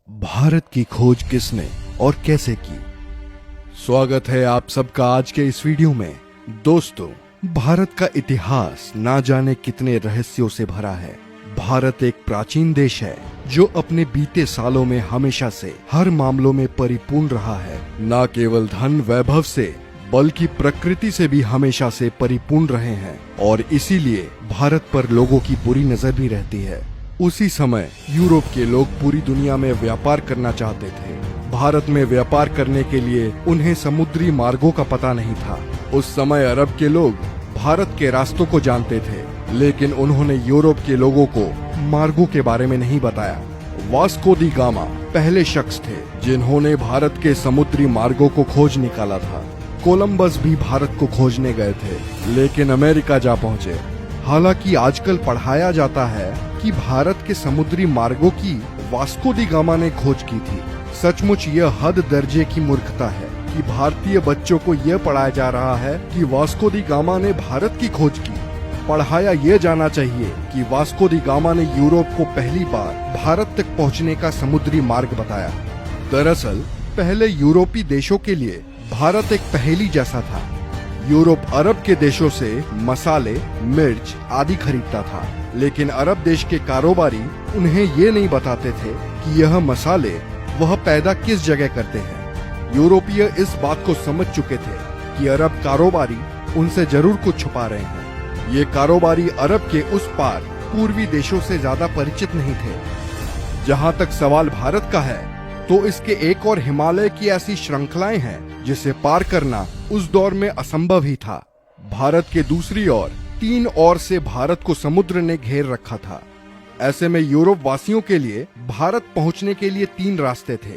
भारत की खोज किसने और कैसे की। स्वागत है आप सबका आज के इस वीडियो में। दोस्तों, भारत का इतिहास ना जाने कितने रहस्यों से भरा है। भारत एक प्राचीन देश है जो अपने बीते सालों में हमेशा से हर मामलों में परिपूर्ण रहा है। न केवल धन वैभव से बल्कि प्रकृति से भी हमेशा से परिपूर्ण रहे हैं और इसीलिए भारत पर लोगों की बुरी नजर भी रहती है। उसी समय यूरोप के लोग पूरी दुनिया में व्यापार करना चाहते थे। भारत में व्यापार करने के लिए उन्हें समुद्री मार्गों का पता नहीं था। उस समय अरब के लोग भारत के रास्तों को जानते थे, लेकिन उन्होंने यूरोप के लोगों को मार्गों के बारे में नहीं बताया। वास्को दी गामा पहले शख्स थे जिन्होंने भारत के समुद्री मार्गों को खोज निकाला था। कोलंबस भी भारत को खोजने गए थे, लेकिन अमेरिका जा पहुंचे। हालांकि आजकल पढ़ाया जाता है कि भारत के समुद्री मार्गों की वास्को दी गामा ने खोज की थी। सचमुच यह हद दर्जे की मूर्खता है कि भारतीय बच्चों को यह पढ़ाया जा रहा है कि वास्को दी गामा ने भारत की खोज की। पढ़ाया यह जाना चाहिए कि वास्को दी गामा ने यूरोप को पहली बार भारत तक पहुंचने का समुद्री मार्ग बताया। दरअसल पहले यूरोपीय देशों के लिए भारत एक पहेली जैसा था। यूरोप अरब के देशों से मसाले, मिर्च आदि खरीदता था, लेकिन अरब देश के कारोबारी उन्हें ये नहीं बताते थे कि यह मसाले वह पैदा किस जगह करते हैं। यूरोपीय इस बात को समझ चुके थे कि अरब कारोबारी उनसे जरूर कुछ छुपा रहे हैं। ये कारोबारी अरब के उस पार पूर्वी देशों से ज्यादा परिचित नहीं थे। जहाँ तक सवाल भारत का है, तो इसके एक और हिमालय की ऐसी श्रृंखलाएं हैं जिसे पार करना उस दौर में असंभव ही था। भारत के दूसरी ओर 3 ओर से भारत को समुद्र ने घेर रखा था। ऐसे में यूरोप वासियों के लिए भारत पहुंचने के लिए 3 रास्ते थे।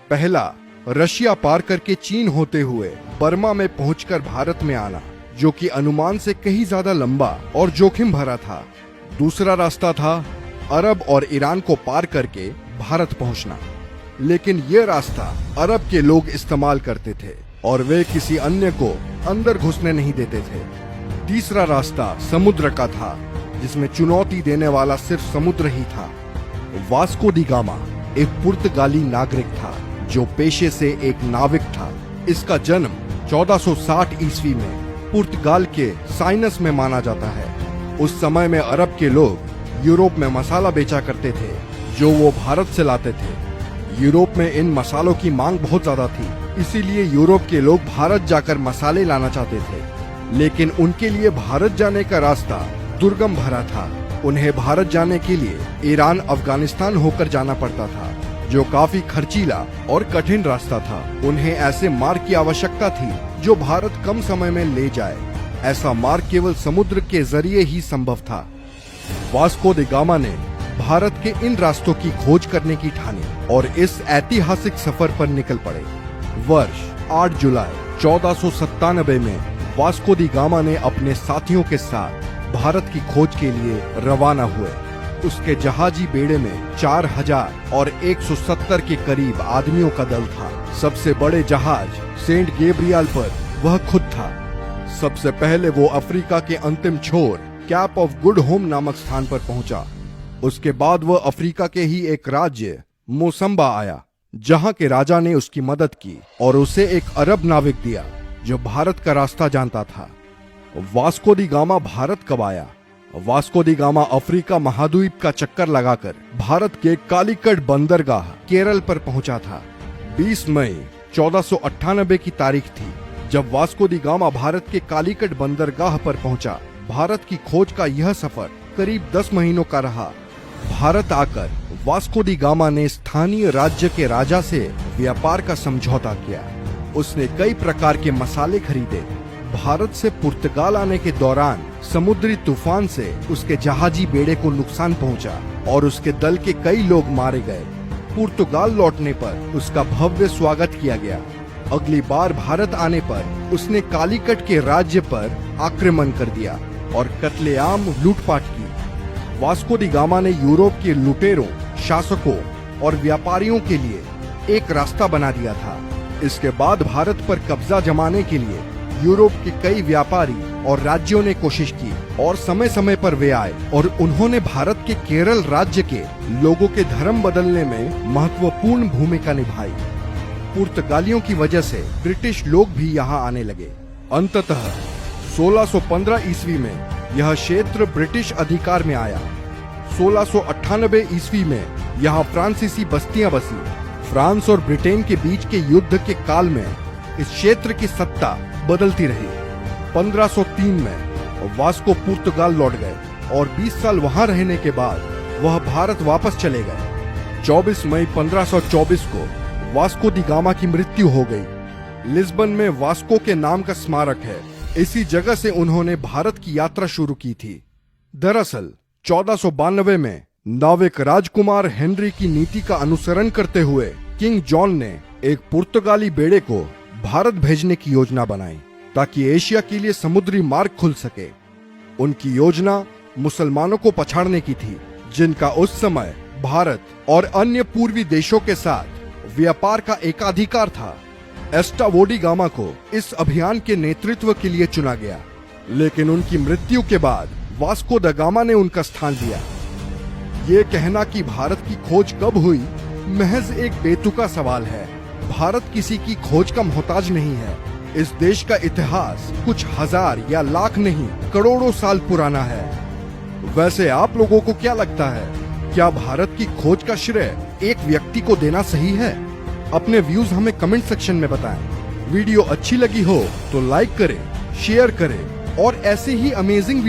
पहला, रशिया पार करके चीन होते हुए बर्मा में पहुंचकर भारत में आना, जो कि अनुमान से कहीं ज्यादा लंबा और जोखिम भरा था। दूसरा रास्ता था अरब और ईरान को पार करके भारत पहुंचना, लेकिन यह रास्ता अरब के लोग इस्तेमाल करते थे और वे किसी अन्य को अंदर घुसने नहीं देते थे। तीसरा रास्ता समुद्र का था, जिसमें चुनौती देने वाला सिर्फ समुद्र ही था। वास्को दी गामा एक पुर्तगाली नागरिक था जो पेशे से एक नाविक था। इसका जन्म 1460 ईस्वी में पुर्तगाल के साइनस में माना जाता है। उस समय में अरब के लोग यूरोप में मसाला बेचा करते थे जो वो भारत से लाते थे। यूरोप में इन मसालों की मांग बहुत ज्यादा थी, इसीलिए यूरोप के लोग भारत जाकर मसाले लाना चाहते थे, लेकिन उनके लिए भारत जाने का रास्ता दुर्गम भरा था। उन्हें भारत जाने के लिए ईरान, अफगानिस्तान होकर जाना पड़ता था, जो काफी खर्चीला और कठिन रास्ता था। उन्हें ऐसे मार्ग की आवश्यकता थी जो भारत कम समय में ले जाए। ऐसा मार्ग केवल समुद्र के जरिए ही संभव था। वास्को दी गामा ने भारत के इन रास्तों की खोज करने की ठानी और इस ऐतिहासिक सफर पर निकल पड़े। वर्ष 8 जुलाई 1497 में वास्को दी गामा ने अपने साथियों के साथ भारत की खोज के लिए रवाना हुए। उसके जहाजी बेड़े में 4000 और 170 के करीब आदमियों का दल था। सबसे बड़े जहाज सेंट गैब्रियल पर वह खुद था। सबसे पहले वो अफ्रीका के अंतिम छोर कैप ऑफ गुड होम नामक स्थान पर पहुंचा। उसके बाद वह अफ्रीका के ही एक राज्य मोसम्बा आया, जहां के राजा ने उसकी मदद की और उसे एक अरब नाविक दिया जो भारत का रास्ता जानता था। वास्को दी गामा भारत कब आया? वास्को दी गामा अफ्रीका महाद्वीप का चक्कर लगाकर भारत के कालीकट बंदरगाह केरल पर पहुंचा था। 20 मई 1498 की तारीख थी जब वास्को दी गामा भारत के कालीकट बंदरगाह पर पहुंचा। भारत की खोज का यह सफर करीब 10 महीनों का रहा। भारत आकर वास्को दी गामा ने स्थानीय राज्य के राजा से व्यापार का समझौता किया। उसने कई प्रकार के मसाले खरीदे। भारत से पुर्तगाल आने के दौरान समुद्री तूफान से उसके जहाजी बेड़े को नुकसान पहुंचा और उसके दल के कई लोग मारे गए। पुर्तगाल लौटने पर उसका भव्य स्वागत किया गया। अगली बार भारत आने पर उसने कालीकट के राज्य पर आक्रमण कर दिया और कत्लेआम लूटपाट की। वास्को दी गामा ने यूरोप के लुटेरों, शासकों और व्यापारियों के लिए एक रास्ता बना दिया था। इसके बाद भारत पर कब्जा जमाने के लिए यूरोप के कई व्यापारी और राज्यों ने कोशिश की और समय समय पर वे आए और उन्होंने भारत के केरल राज्य के लोगों के धर्म बदलने में महत्वपूर्ण भूमिका निभाई। पुर्तगालियों की वजह से ब्रिटिश लोग भी यहाँ आने लगे। अंततः 1615 ईस्वी में यह क्षेत्र ब्रिटिश अधिकार में आया। 1698 ईस्वी में यहाँ फ्रांसीसी बस्तियां बसी। फ्रांस और ब्रिटेन के बीच के युद्ध के काल में इस क्षेत्र की सत्ता बदलती रही। 1503 में वास्को पुर्तगाल लौट गए और 20 साल वहां रहने के बाद वह भारत वापस चले गए। 24 मई 1524 को वास्को दी गामा की मृत्यु हो गई। लिस्बन में वास्को के नाम का स्मारक है। इसी जगह से उन्होंने भारत की यात्रा शुरू की थी। दरअसल 1492 में नाविक राजकुमार हेनरी की नीति का अनुसरण करते हुए किंग जॉन ने एक पुर्तगाली बेड़े को भारत भेजने की योजना बनाई ताकि एशिया के लिए समुद्री मार्ग खुल सके। उनकी योजना मुसलमानों को पछाड़ने की थी, जिनका उस समय भारत और अन्य पूर्वी देशों के साथ व्यापार का एकाधिकार था। एस्टावोडी गामा को इस अभियान के नेतृत्व के लिए चुना गया, लेकिन उनकी मृत्यु के बाद वास्को द गामा ने उनका स्थान लिया। ये कहना कि भारत की खोज कब हुई महज एक बेतुका सवाल है। भारत किसी की खोज का मोहताज नहीं है। इस देश का इतिहास कुछ हजार या लाख नहीं, करोड़ों साल पुराना है। वैसे आप लोगों को क्या लगता है, क्या भारत की खोज का श्रेय एक व्यक्ति को देना सही है? अपने व्यूज हमें कमेंट सेक्शन में बताएं। वीडियो अच्छी लगी हो तो लाइक करें, शेयर करें और ऐसे ही अमेजिंग